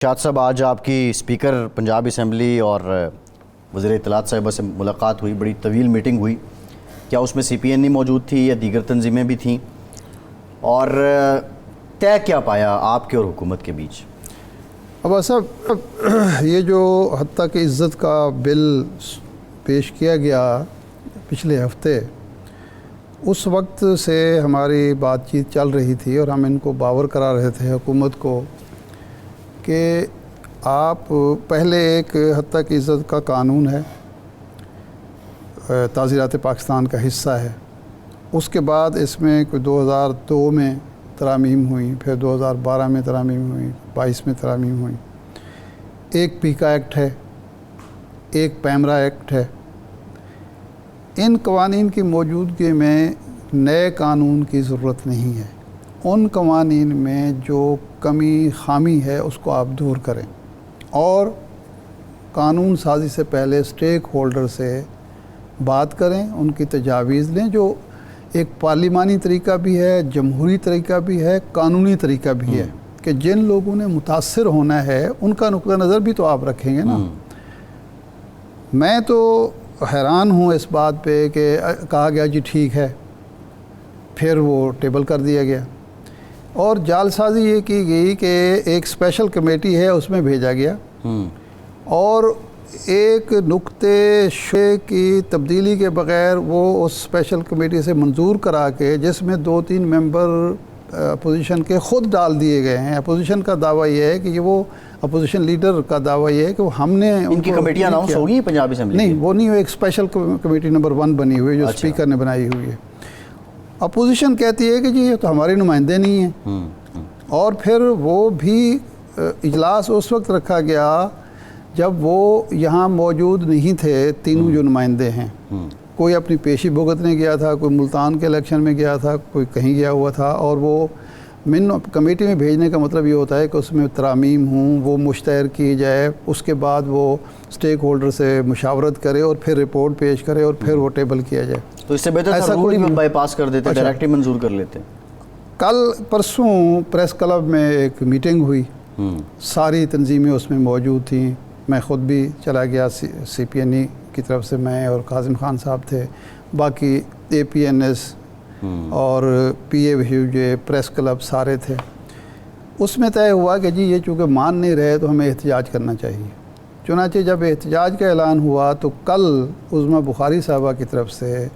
شاد صاحب، آج آپ کی اسپیکر پنجاب اسمبلی اور وزیر اطلاعات صاحبہ سے ملاقات ہوئی، بڑی طویل میٹنگ ہوئی. کیا اس میں سی پی این ای موجود تھی یا دیگر تنظیمیں بھی تھیں؟ اور طے کیا پایا آپ کے اور حکومت کے بیچ؟ اب صاحب، یہ جو حتیٰ کہ عزت کا بل پیش کیا گیا پچھلے ہفتے، اس وقت سے ہماری بات چیت چل رہی تھی اور ہم ان کو باور کرا رہے تھے حکومت کو کہ آپ پہلے ایک حتیٰ کہ عزت کا قانون ہے، تعزیرات پاکستان کا حصہ ہے. اس کے بعد اس میں کوئی 2002 میں ترامیم ہوئیں، پھر 2012 میں ترامیم ہوئیں، 22 میں ترامیم ہوئیں. ایک پیکا ایکٹ ہے، ایک پیمرا ایکٹ ہے. ان قوانین کی موجودگی میں نئے قانون کی ضرورت نہیں ہے. ان قوانین میں جو کمی خامی ہے اس کو آپ دور کریں اور قانون سازی سے پہلے اسٹیک ہولڈر سے بات کریں، ان کی تجاویز لیں، جو ایک پارلیمانی طریقہ بھی ہے، جمہوری طریقہ بھی ہے، قانونی طریقہ بھی ہے کہ جن لوگوں نے متاثر ہونا ہے ان کا نقطہ نظر بھی تو آپ رکھیں گے نا. میں تو حیران ہوں اس بات پہ کہ کہا گیا جی ٹھیک ہے، پھر وہ ٹیبل کر دیا گیا اور جال سازی یہ کی گئی کہ ایک اسپیشل کمیٹی ہے اس میں بھیجا گیا اور ایک نقطے شے کی تبدیلی کے بغیر وہ اس اسپیشل کمیٹی سے منظور کرا کے، جس میں 2-3 ممبر اپوزیشن کے خود ڈال دیے گئے ہیں. اپوزیشن کا دعویٰ یہ ہے کہ وہ اپوزیشن لیڈر کا دعویٰ یہ ہے کہ ہم نے ان کی کمیٹی اناؤنس ہوگی پنجاب اسمبلی؟ نہیں، وہ نہیں ہوئی. ایک اسپیشل کمیٹی نمبر 1 بنی ہوئی جو اسپیکر نے بنائی ہوئی ہے. اپوزیشن کہتی ہے کہ جی یہ تو ہمارے نمائندے نہیں ہیں. اور پھر وہ بھی اجلاس اس وقت رکھا گیا جب وہ یہاں موجود نہیں تھے. تینوں جو نمائندے ہیں، کوئی اپنی پیشی بھگتنے گیا تھا، کوئی ملتان کے الیکشن میں گیا تھا، کوئی کہیں گیا ہوا تھا. اور وہ کمیٹی میں بھیجنے کا مطلب یہ ہوتا ہے کہ اس میں ترامیم ہوں، وہ مشتہر کی جائے، اس کے بعد وہ اسٹیک ہولڈر سے مشاورت کرے اور پھر رپورٹ پیش کرے اور پھر وہ ٹیبل کیا جائے. تو اس سے بہتر تھا رول ہی بائی پاس کر دیتے، ڈائریکٹ ہی منظور کر لیتے. کل پرسوں پریس کلب میں ایک میٹنگ ہوئی، ساری تنظیمیں اس میں موجود تھیں. میں خود بھی چلا گیا، سی پی این ای کی طرف سے میں اور کاظم خان صاحب تھے، باقی اے پی این ایس اور پی اے ویو پریس کلب سارے تھے. اس میں طے ہوا کہ جی یہ چونکہ مان نہیں رہے تو ہمیں احتجاج کرنا چاہیے. چنانچہ جب احتجاج کا اعلان ہوا تو کل عظمیٰ بخاری صاحبہ کی طرف سے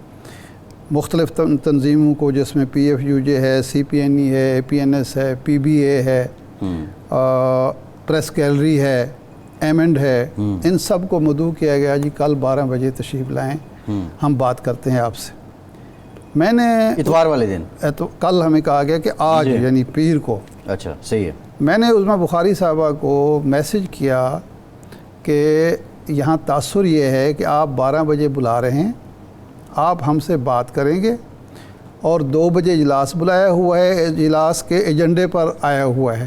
مختلف تنظیموں کو، جس میں پی ایف یو جے ہے، سی پی این ای ہے، اے پی این ایس ہے، پی بی اے ہے، پریس گیلری ہے، ایمنڈ ہے، ان سب کو مدعو کیا گیا جی کل 12 بجے تشریف لائیں، ہم بات کرتے ہیں آپ سے. میں نے اتوار والے دن کل ہمیں کہا گیا کہ آج یعنی پیر کو. اچھا، صحیح ہے. میں نے عظمیٰ بخاری صاحبہ کو میسج کیا کہ یہاں تاثر یہ ہے کہ آپ 12 بجے بلا رہے ہیں، آپ ہم سے بات کریں گے اور 2 بجے اجلاس بلایا ہوا ہے، اجلاس کے ایجنڈے پر آیا ہوا ہے،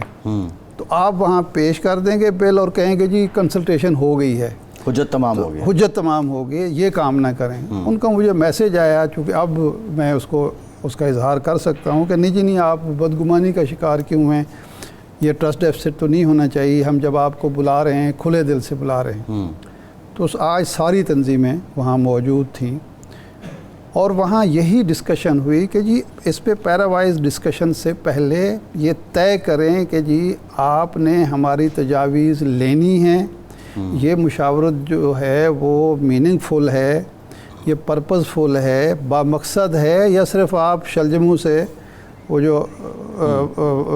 تو آپ وہاں پیش کر دیں گے بل اور کہیں گے جی کنسلٹیشن ہو گئی ہے، حجت تمام ہو گئی، حجت تمام ہو گئی، یہ کام نہ کریں. ان کا مجھے میسج آیا، چونکہ اب میں اس کا اظہار کر سکتا ہوں کہ نہیں آپ بدگمانی کا شکار کیوں ہیں، یہ ٹرسٹ ڈیفسٹ تو نہیں ہونا چاہیے، ہم جب آپ کو بلا رہے ہیں کھلے دل سے بلا رہے ہیں. تو آج ساری تنظیمیں وہاں موجود تھیں اور وہاں یہی ڈسکشن ہوئی کہ جی اس پہ پیراوائز ڈسکشن سے پہلے یہ طے کریں کہ جی آپ نے ہماری تجاویز لینی ہیں، یہ مشاورت جو ہے وہ میننگ فل ہے، یہ پرپز فل ہے، بامقصد ہے، یا صرف آپ شلجموں سے وہ جو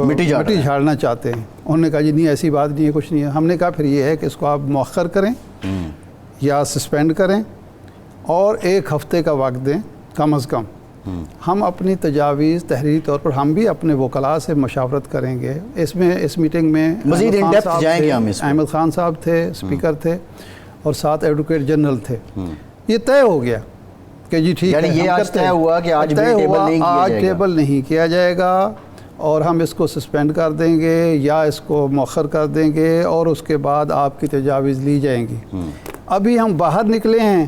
مٹی جھاڑنا چاہتے ہیں. انہوں نے کہا جی نہیں ایسی بات نہیں ہے، کچھ نہیں ہے. ہم نے کہا پھر یہ ہے کہ اس کو آپ مؤخر کریں یا سسپینڈ کریں اور 1 ہفتے کا وقت دیں کم از کم. ہم اپنی تجاویز تحریری طور پر ہم بھی اپنے وکلاء سے مشاورت کریں گے. اس میٹنگ میں مزید ان ڈیپتھ جائیں گے. احمد خان صاحب تھے، اسپیکر تھے، اور 7 ایڈوکیٹ جنرل تھے. یہ طے ہو گیا کہ جی ٹھیک ہے، یہ آج طے ہوا کہ آج ٹیبل نہیں کیا جائے گا اور ہم اس کو سسپینڈ کر دیں گے یا اس کو مؤخر کر دیں گے اور اس کے بعد آپ کی تجاویز لی جائیں گی. ابھی ہم باہر نکلے ہیں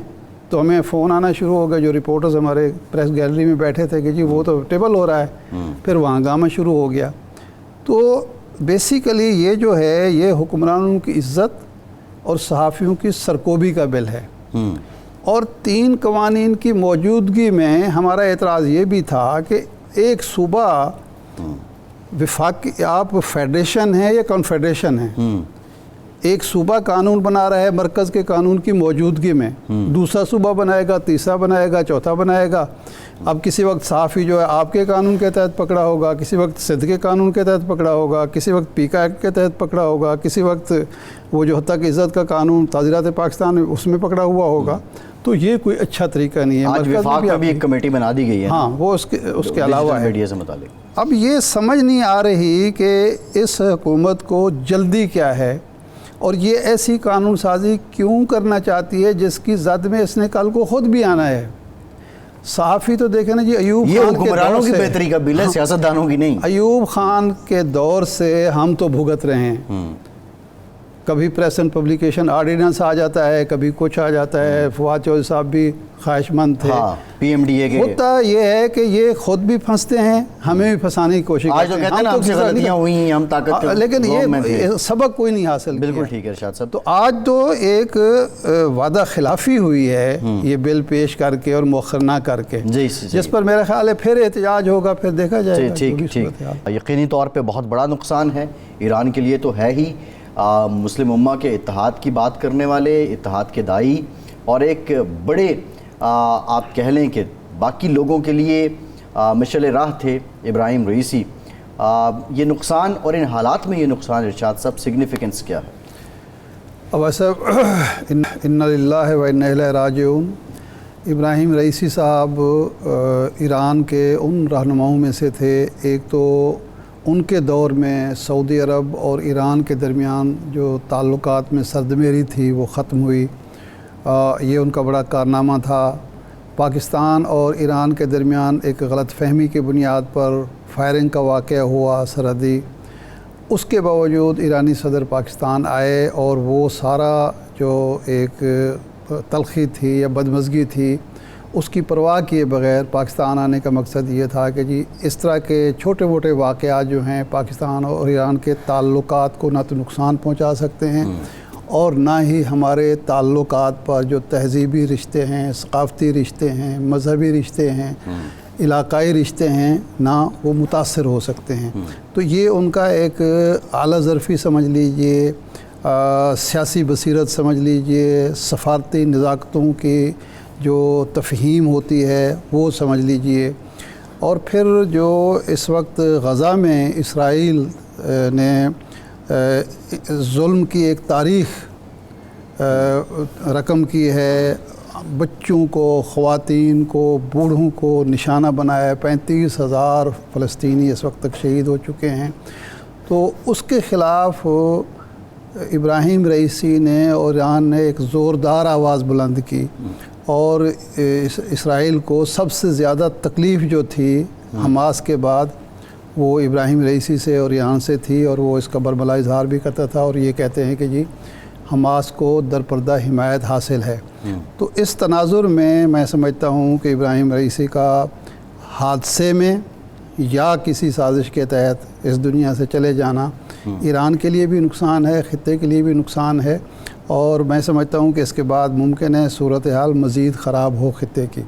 تو ہمیں فون آنا شروع ہو گیا، جو رپورٹرز ہمارے پریس گیلری میں بیٹھے تھے کہ جی وہ تو ٹیبل ہو رہا ہے. پھر وہاں ہنگامہ شروع ہو گیا. تو بیسیکلی یہ جو ہے یہ حکمرانوں کی عزت اور صحافیوں کی سرکوبی کا بل ہے. اور 3 قوانین کی موجودگی میں ہمارا اعتراض یہ بھی تھا کہ ایک صوبہ وفاق آپ فیڈریشن ہے یا کنفیڈریشن ہے. ایک صوبہ قانون بنا رہا ہے مرکز کے قانون کی موجودگی میں, دوسرا صوبہ بنائے گا, تیسرا بنائے گا, چوتھا بنائے گا. اب کسی وقت صحافی جو ہے آپ کے قانون کے تحت پکڑا ہوگا, کسی وقت سندھ کے قانون کے تحت پکڑا ہوگا, کسی وقت پیکا ایکٹ کے تحت پکڑا ہوگا, کسی وقت وہ جو حتیٰ کہ عزت کا قانون تعزیرات پاکستان اس میں پکڑا ہوا ہوگا. تو یہ کوئی اچھا طریقہ نہیں ہے. آج وفاق میں بھی ایک کمیٹی بنا دی گئی ہے. ہاں, وہ اس کے علاوہ ہے. میڈیا سے متعلق اب یہ سمجھ نہیں آ رہی کہ اس حکومت کو جلدی کیا ہے اور یہ ایسی قانون سازی کیوں کرنا چاہتی ہے جس کی زد میں اس نے کل کو خود بھی آنا ہے. صحافی تو دیکھیں نا جی, ایوب یہ خان کے حکمرانوں دور کی سے, بہتری کا بل ہے, سیاستدانوں کی نہیں. ایوب خان کے دور سے ہم تو بھگت رہے ہیں. کبھی پریس اینڈ پبلیکیشن آرڈیننس آ جاتا ہے, کبھی کچھ آ جاتا ہے. فواد چودھری صاحب بھی خواہش مند تھے. پی ایم ڈی اے کے ہوتا یہ ہے کہ یہ خود بھی پھنستے ہیں, ہمیں بھی پھنسانے کی کوشش آج تو کہتے ہیں نا ہم سے غلطیاں ہوئی ہیں, ہم طاقت کے لیکن یہ سبق کوئی نہیں حاصل کیا. بالکل ٹھیک ہے ارشاد صاحب. تو آج تو ایک وعدہ خلافی ہوئی ہے یہ بل پیش کر کے اور مؤخر نہ کر کے, جس پر میرا خیال ہے پھر احتجاج ہوگا, پھر دیکھا جائے گا. ٹھیک. یقینی طور پہ بہت بڑا نقصان ہے ایران کے لیے تو ہے ہی. مسلم امہ کے اتحاد کی بات کرنے والے, اتحاد کے داعی, اور ایک بڑے آپ کہہ لیں کہ باقی لوگوں کے لیے مشعل راہ تھے ابراہیم رئیسی. یہ نقصان اور ان حالات میں یہ نقصان ارشاد صاحب سگنیفیکنس کیا ہے؟ اب ایسا انا للہ و انا الیہ راجعون. ابراہیم رئیسی صاحب ایران کے ان رہنماؤں میں سے تھے. ایک تو ان کے دور میں سعودی عرب اور ایران کے درمیان جو تعلقات میں سردمیری تھی وہ ختم ہوئی. یہ ان کا بڑا کارنامہ تھا. پاکستان اور ایران کے درمیان ایک غلط فہمی کی بنیاد پر فائرنگ کا واقعہ ہوا سرحدی. اس کے باوجود ایرانی صدر پاکستان آئے اور وہ سارا جو ایک تلخی تھی یا بدمزگی تھی اس کی پرواہ کیے بغیر پاکستان آنے کا مقصد یہ تھا کہ جی اس طرح کے چھوٹے موٹے واقعات جو ہیں پاکستان اور ایران کے تعلقات کو نہ تو نقصان پہنچا سکتے ہیں اور نہ ہی ہمارے تعلقات پر جو تہذیبی رشتے ہیں, ثقافتی رشتے ہیں, مذہبی رشتے ہیں, علاقائی رشتے ہیں, نہ وہ متاثر ہو سکتے ہیں. تو یہ ان کا ایک اعلیٰ ظرفی سمجھ لیجئے, سیاسی بصیرت سمجھ لیجئے, سفارتی نزاکتوں کی جو تفہیم ہوتی ہے وہ سمجھ لیجئے. اور پھر جو اس وقت غزہ میں اسرائیل نے ظلم کی ایک تاریخ رقم کی ہے, بچوں کو, خواتین کو, بوڑھوں کو نشانہ بنایا. 35,000 فلسطینی اس وقت تک شہید ہو چکے ہیں. تو اس کے خلاف ابراہیم رئیسی نے اور ایران نے ایک زوردار آواز بلند کی. اور اسرائیل کو سب سے زیادہ تکلیف جو تھی حماس کے بعد وہ ابراہیم رئیسی سے اور ایران سے تھی, اور وہ اس کا برملا اظہار بھی کرتا تھا اور یہ کہتے ہیں کہ جی حماس کو درپردہ حمایت حاصل ہے. تو اس تناظر میں سمجھتا ہوں کہ ابراہیم رئیسی کا حادثے میں یا کسی سازش کے تحت اس دنیا سے چلے جانا ایران کے لیے بھی نقصان ہے, خطے کے لیے بھی نقصان ہے, اور میں سمجھتا ہوں کہ اس کے بعد ممکن ہے صورتحال مزید خراب ہو خطے کی.